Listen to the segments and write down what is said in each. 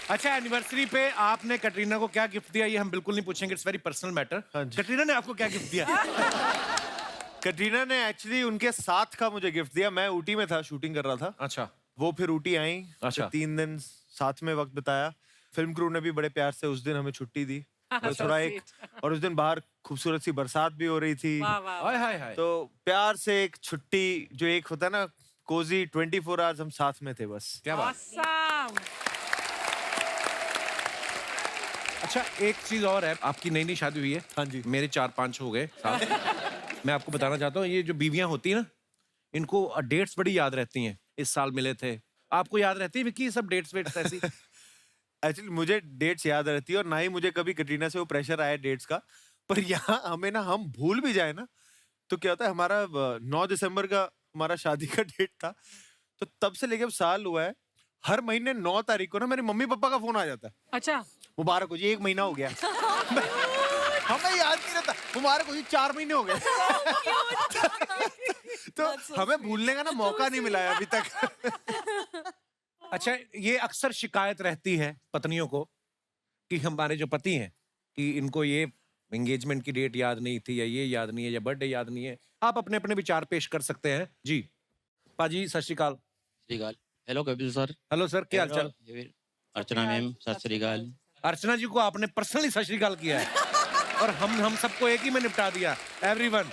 अच्छा, एनिवर्सरी पे आपने कटरीना को क्या गिफ्ट दिया ये हम बिल्कुल नहीं पूछेंगे, इट्स वेरी पर्सनल मैटर। हाँ जी। कटरीना ने आपको क्या गिफ्ट दिया? कटरीना ने एक्चुअली उनके साथ का मुझे गिफ्ट दिया। मैं ऊटी में था, शूटिंग कर रहा था। अच्छा। वो फिर ऊटी आई। अच्छा। 3 दिन साथ में वक्त बिताया। फिल्म क्रू ने भी बड़े प्यार से उस दिन हमें छुट्टी दी। तो थोड़ा एक, और उस दिन बाहर खूबसूरत सी बरसात भी हो रही थी। हाय हाय हाय। तो प्यार से एक छुट्टी, जो एक होता है ना कोजी 24 आवर्स, हम साथ में थे बस। क्या बात। अच्छा, एक चीज और है, आपकी नई नई शादी हुई है। हाँ जी। मेरे 4-5 हो गए साल। मैं आपको बताना चाहता हूँ, ये जो बीवियां होती है ना, इनको डेट्स बड़ी याद रहती हैं। इस साल मिले थे, आपको याद रहती है विक्की ये सब डेट्स वेट्स ऐसी? एक्चुअली मुझे डेट्स याद रहती है, और ना ही मुझे कभी कटरीना से वो प्रेशर आया डेट्स का। पर यहाँ हमें ना, हम भूल भी जाए ना, तो क्या होता है, हमारा 9 दिसंबर का हमारा शादी का डेट था। तो तब से लेके अब साल हुआ है, हर महीने 9 तारीख को ना मेरे मम्मी पापा का फोन आ जाता है। अच्छा। मुबारक हो जी, 1 महीना हो गया। हमें याद नहीं रहता, मुबारक हो जी 4 महीने हो गए। तो हमें भूलने का ना मौका नहीं मिला है अभी तक। अच्छा, ये अक्सर शिकायत रहती है पत्नियों को कि हमारे जो पति हैं कि इनको ये एंगेजमेंट की डेट याद नहीं थी, या ये याद नहीं है, या बर्थडे याद नहीं है। आप अपने अपने विचार पेश कर सकते हैं जी। पाजी सत श्री अकाल। सत श्री अकाल। Hello Kapil sir. Hello sir, क्या हाल चाल? अर्चना मैम सत श्री अकाल। अर्चना जी को आपने पर्सनली सत श्री अकाल किया है और हम सबको एक ही में निपटा दिया। एवरीवन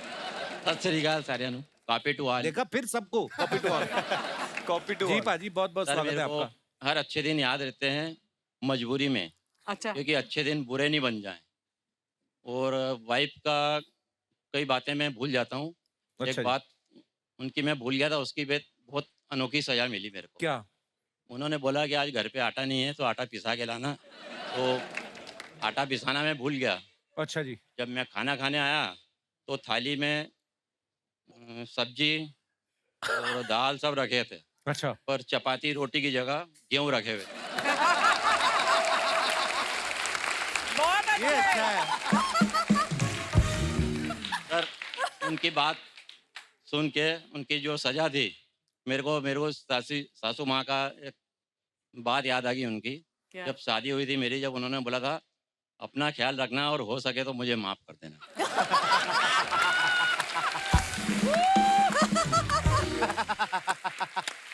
सत श्री अकाल सारियां नु। Copy to all. देखा, फिर सबको copy to all. Copy to जी पाजी, बहुत बहुत सर स्वागत है मेरे को आपका। हर अच्छे दिन याद रहते हैं मजबूरी में, अच्छा। क्योंकि अच्छे दिन बुरे नहीं बन जाएं। और वाइफ का कई बातें मैं भूल जाता हूँ। अच्छा एक जी। बात उनकी मैं भूल गया था, उसकी बहुत अनोखी सजा मिली मेरे को। क्या? उन्होंने बोला कि आज घर पे आटा नहीं है तो आटा पिसा के लाना। तो आटा पिसाना मैं भूल गया। अच्छा जी। जब मैं खाना खाने आया तो थाली में सब्जी और दाल सब रखे थे, अच्छा। पर चपाती रोटी की जगह गेहूं रखे हुए थे। बहुत ये अच्छा है। सर उनकी बात सुन के, उनकी जो सजा थी, मेरे को सासू माँ का एक बात याद आ गई उनकी। क्या? जब शादी हुई थी मेरी, जब उन्होंने बोला था अपना ख्याल रखना और हो सके तो मुझे माफ कर देना।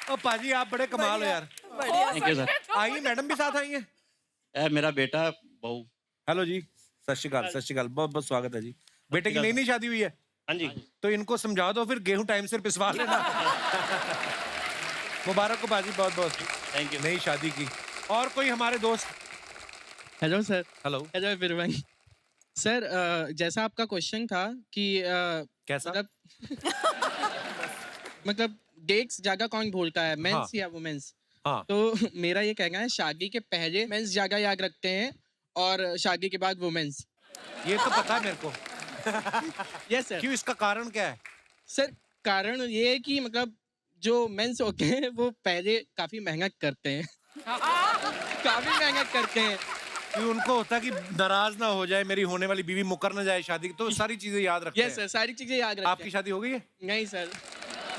ओ पाजी, आप बड़े कमाल हो यार। Thank you sir. आइए, मैडम भी साथ आई हैं। मेरा बेटा बहू। हेलो जी, सत श्री अकाल, सत श्री अकाल, बहुत बहुत स्वागत है जी। बेटे की नई नई शादी हुई है, हाँ जी। तो इनको समझा दो फिर गेहूं टाइम से पिसवा लेना। मुबारक हो बाजी, बहुत बहुत थैंक यू। नई शादी की। और कोई हमारे दोस्त? Hello sir. Hello. Hello everyone. Sir जैसा आपका क्वेश्चन था कि कैसा? मतलब डेट्स जगह कौन भूलता है, मेंस हाँ। या वुमेन्स? हाँ। तो मेरा ये कहना है, शादी के पहले मेंस जगह याद रखते हैं और शादी के बाद वुमेन्स। ये तो पता है मेरे को। Yes sir. क्यों, इसका कारण क्या है? सर कारण ये है कि मतलब जो मेंस होते हैं वो पहले काफी मेहनत करते हैं। काफी मेहनत करते हैं। कि उनको होता है कि नाराज ना हो जाए मेरी होने वाली बीवी, मुकर ना जाए शादी की, तो सारी चीजें याद रखते यस सर, सारी चीजें याद रखते आपकी शादी हो गई है? हैं। नहीं सर।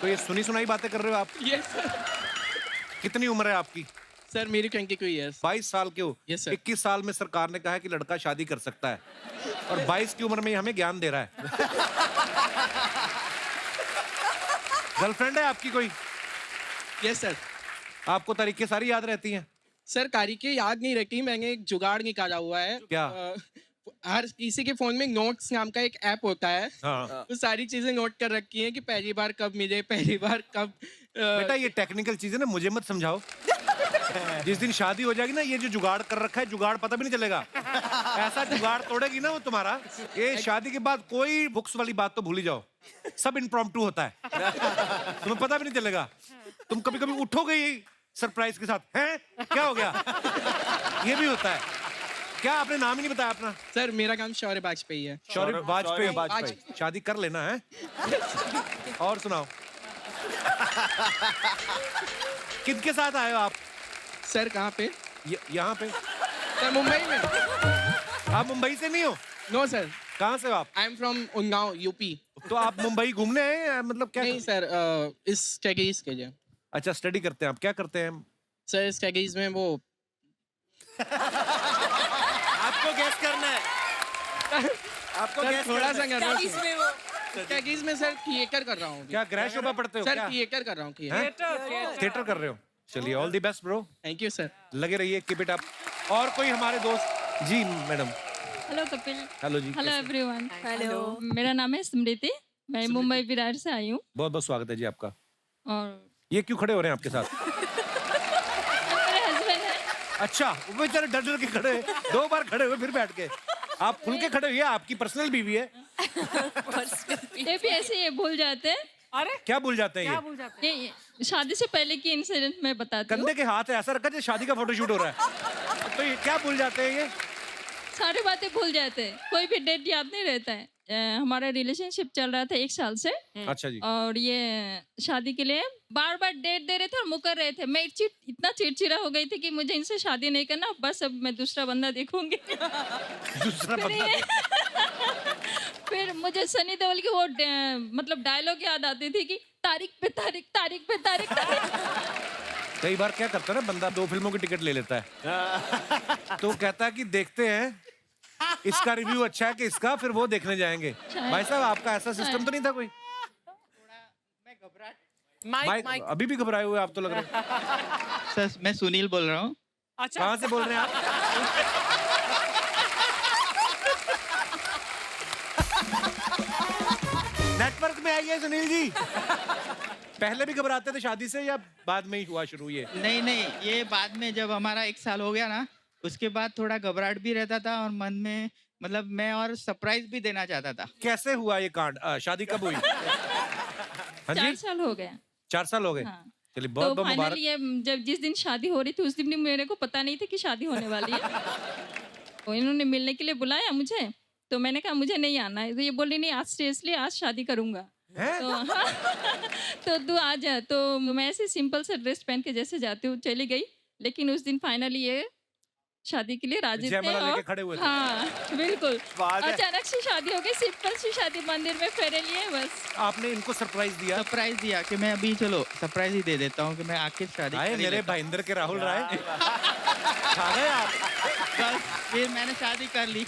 तो ये सुनी सुनाई बातें कर रहे हो आप? Yes sir. कितनी उम्र है आपकी? सर मेरी 22 ईयर्स। 22 साल के हो? Yes, sir. 21 साल में सरकार ने कहा है कि लड़का शादी कर सकता है, और 22 की उम्र में ये हमें ज्ञान दे रहा है। गर्लफ्रेंड है आपकी कोई? Yes sir. आपको तारीखें सारी याद रहती हैं? सर तारीखें याद नहीं रहती, मैंने एक जुगाड़ निकाला हुआ है। क्या? हर किसी के फोन में नोट्स नाम का एक ऐप होता है। हाँ। तो सारी चीजें नोट कर रखी हैं कि पहली बार कब मिले, पहली बार कब। बेटा, ये टेक्निकल चीजें ना मुझे मत समझाओ। जिस दिन शादी हो जाएगी ना, ये जो जुगाड़ कर रखा है, जुगाड़ पता भी नहीं चलेगा। ऐसा जुगाड़ तोड़ेगी ना वो तुम्हारा, ये शादी के बाद कोई बुक्स वाली बात तो भूल ही जाओ, सब इम्प्रॉम्प्टू होता है। तुम्हें पता भी नहीं चलेगा। तुम कभी कभी उठोगे ही सरप्राइज के साथ, हैं क्या हो गया? ये भी होता है। क्या आपने नाम ही नहीं बताया अपना? सर मेरा नाम शौर्य वाजपेयी है। शौर्य वाजपेयी। वाजपेयी। शादी कर लेना है। और सुनाओ। किनके साथ आए हो आप? सर कहाँ पे? यहाँ पे। सर मुंबई में। आप मुंबई से नहीं हो? No sir. कहाँ से हो आप? I am from Unnao UP. तो आप मुंबई घूमने आए हैं, मतलब क्या? नहीं सर, इस स्टडीज के लिए। अच्छा, स्टडी करते हैं आप? क्या करते हैं? सर स्टडीज में वो आपको गैस करना है, आपको सर गैस थोड़ा सा करना है। नर्वस टैगिस हूँ। में वो टैगिस में सर थिएटर कर रहा हूँ अभी। क्या ग्रह शोभा पढ़ते हो सर क्या? थिएटर कर रहा हूँ। हैं? थिएटर कर रहे हो? चलिए all the best bro, thank you sir. लगे रहिए, कीप इट अप। और कोई हमारे दोस्त जी मैडम? हेलो कपिल। हेलो जी, हेलो कैसे? एवरीवन। हेलो। मेरा नाम है स्मृति, मैं मुंबई विरार से आई हूँ। बहुत बहुत स्वागत है जी आपका। और ये क्यों खड़े हो रहे हैं आपके साथ? मेरे हस्बैंड है। अच्छा, वो बेचारे डर डर के खड़े हैं। 2 बार खड़े हुए फिर बैठ के। आप खुल के खड़े हुए, आपकी पर्सनल बीवी है। ये भी ऐसे ही भूल जाते हैं। अरे क्या भूल जाते हैं क्या ये? भूल जाते हैं? ये शादी से पहले की इंसिडेंट मैं बताती हूँ। कंधे के हाथ है, ऐसा रखा जैसे शादी का फोटोशूट हो रहा है। तो ये क्या भूल जाते हैं ये? सारी बातें भूल जाते हैं, कोई भी डेट याद नहीं रहता है। हमारा रिलेशनशिप चल रहा था 1 साल से, अच्छा जी। और ये शादी के लिए बार बार डेट दे रहे थे और मुकर रहे थे। मैं इतना चिड़चिड़ा हो गई थी कि मुझे इनसे शादी नहीं करना, बस अब मैं दूसरा बंदा देखूंगी। दूसरा फिर बंदा। ये- फिर मुझे सनी देओल की वो मतलब डायलॉग याद आती थी कि तारीख पे तारीख, तारीख पे तारीख, तारीख। कई बार क्या करता है ना बंदा, 2 फिल्मों की टिकट ले लेता है। तो कहता है कि देखते हैं इसका रिव्यू अच्छा है कि इसका, फिर वो देखने जाएंगे। भाई साहब, आपका ऐसा सिस्टम तो नहीं था कोई? माइक माइक माइक अभी भी घबराए हुए आप तो लग रहे हैं। सर मैं सुनील बोल रहा हूँ। अच्छा कहाँ से बोल रहे हैं आप? नेटवर्क में आइए सुनील जी। पहले भी घबराते थे शादी से या बाद में ही हुआ शुरू ये? नहीं नहीं, ये बाद में जब हमारा 1 साल हो गया ना, उसके बाद थोड़ा घबराहट भी रहता था और मन में मतलब मैं और सरप्राइज भी देना चाहता था। कैसे हुआ ये कांड? शादी कब हुई? हाँ 4 जी, साल हो गया। 4 साल हो गए। हाँ। चलिए तो बहुत बहुत मुबारक। फाइनली ये जब जिस दिन शादी हो रही थी उस दिन भी मेरे को पता नहीं था कि शादी होने वाली है। तो इन्होंने मिलने के लिए बुलाया मुझे, तो मैंने कहा मुझे नहीं आना है। तो ये बोली नहीं, आज सीरियसली आज शादी करूंगा। हैं? तो तो तू आ जा। तो मैं ऐसे सिंपल सा ड्रेस पहन के जैसे जाती हूँ चली गई, लेकिन उस दिन फाइनली ये शादी के लिए राजी थे। जयमाला लेके और खड़े हुए थे। हाँ बिल्कुल, बात है। अचानक से शादी हो गई, सिंपल सी शादी, मंदिर में फेरे लिए बस। आपने इनको सरप्राइज दिया? सरप्राइज दिया कि मैं अभी चलो सरप्राइज ही दे देता हूँ कि मैं आखिर शादी आए कर ही मेरे लेता हूँ। भाईंदर के राहुल राय। खा गए आप? बस फिर मैंने शादी कर ली।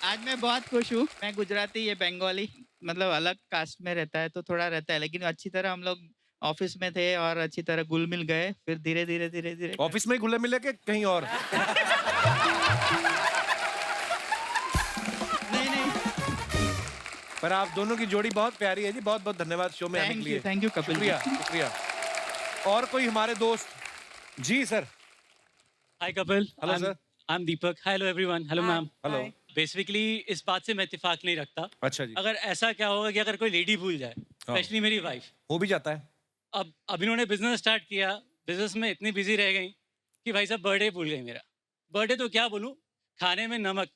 आज मैं बहुत खुश हूँ। मैं गुजराती, ये बंगाली, मतलब अलग कास्ट में रहता है तो थोड़ा रहता है, लेकिन अच्छी तरह हम लोग ऑफिस में थे और अच्छी तरह घुल मिल गए। फिर धीरे धीरे धीरे धीरे ऑफिस में ही घुले मिले के कहीं और? नहीं नहीं, पर आप दोनों की जोड़ी बहुत प्यारी है जी। बहुत बहुत धन्यवाद शो में आने के लिए। Thank you Kapil ji. शुक्रिया शुक्रिया। और कोई हमारे दोस्त? जी sir. Hi Kapil. Hello, sir. I'm Deepak. Hello everyone. Hello ma'am. Hello. Basically इस बात से मैं इत्तेफाक नहीं रखता। अच्छा जी। अगर ऐसा क्या होगा कि अगर कोई लेडी भूल जाए, हाँ। स्पेशली मेरी वाइफ, हो भी जाता है। अब इन्होंने बिजनेस स्टार्ट किया, बिजनेस में इतनी बिजी रह गई कि भाई साहब बर्थडे भूल गई मेरा। बर्थडे तो क्या बोलूं, खाने में नमक,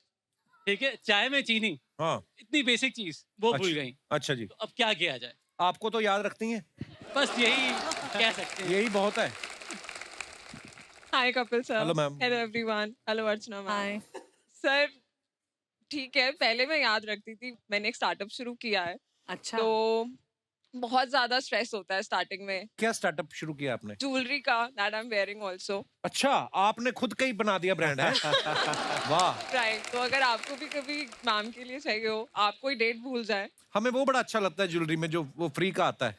ठीक है, चाय में चीनी, हाँ। इतनी बेसिक चीज वो भूल अच्छा। गई। अच्छा जी। तो अब क्या किया जाए, आपको तो याद रखती हैं, बस यही कह सकते हैं। यही बहुत है। Hi Kapil sir. Hello, ma'am. Hello everyone. Hello Archana ma'am. Hi. Sir ठीक है, पहले मैं याद रखती थी, मैंने एक स्टार्टअप शुरू किया है, अच्छा। तो बहुत ज्यादा स्ट्रेस होता है स्टार्टिंग में। क्या स्टार्टअप शुरू किया आपने? ज्वेलरी का, that I am wearing also. अच्छा, आपने खुद का ही बना दिया ब्रांड है? वाह। राइट, तो अगर आपको भी कभी मैम के लिए चाहिए हो, आप कोई डेट भूल जाए, हमें वो बड़ा अच्छा लगता है ज्वेलरी में, जो वो फ्री का आता है।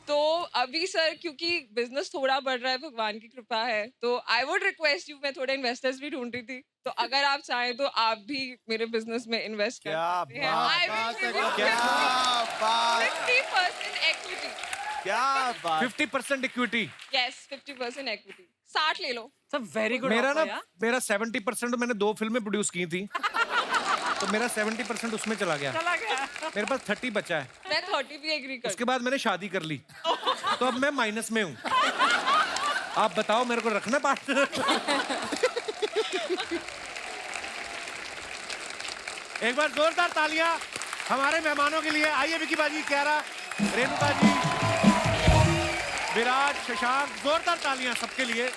तो अभी सर क्योंकि बिजनेस थोड़ा बढ़ रहा है, भगवान की कृपा है, तो आई वुड रिक्वेस्ट यू, मैं थोड़े इन्वेस्टर्स भी ढूंढ रही थी, तो अगर आप चाहें तो आप भी मेरे बिजनेस में इन्वेस्ट कर क्या सकते हैं। बात I will है, give you क्या बात, 50% equity. क्या बात। 50% इक्विटी। Yes, 50% equity. 60 ले लो। सब वेरी गुड मेरा ना, मेरा 70% मैंने 2 फिल्में प्रोड्यूस की थी, तो मेरा 70% उसमें चला गया। चला गया। मेरे पास 30 बचा है। मैं 30 भी एग्री कर। उसके बाद मैंने शादी कर ली, तो अब मैं माइनस में हूँ। आप बताओ मेरे को रखना पार्टनर? एक बार जोरदार तालियां हमारे मेहमानों के लिए। आइए विकी बाजी, क्यारा, रेणुका जी, विराज, शशांक, जोरदार तालियां सबके लिए।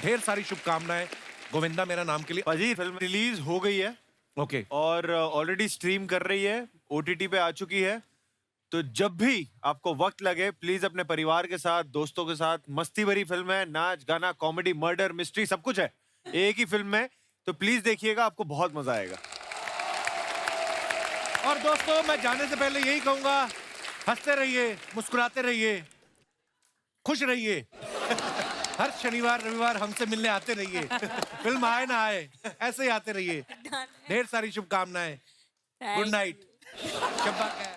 ढेर सारी शुभकामनाएं गोविंदा मेरा नाम के लिए। पाजी फिल्म रिलीज हो गई है ओके। और ऑलरेडी स्ट्रीम कर रही है, ओटीटी पे आ चुकी है। तो जब भी आपको वक्त लगे प्लीज अपने परिवार के साथ, दोस्तों के साथ, मस्ती भरी फिल्म है, नाच गाना कॉमेडी मर्डर मिस्ट्री सब कुछ है एक ही फिल्म में, तो प्लीज देखिएगा, आपको बहुत मजा आएगा। और दोस्तों मैं जाने से पहले यही कहूंगा, हंसते रहिए, मुस्कुराते रहिए, खुश रहिए। हर शनिवार रविवार हमसे मिलने आते रहिए। फिल्म आए ना आए, ऐसे ही आते रहिए। ढेर सारी शुभकामनाएं। Good night. शब्बा खैर।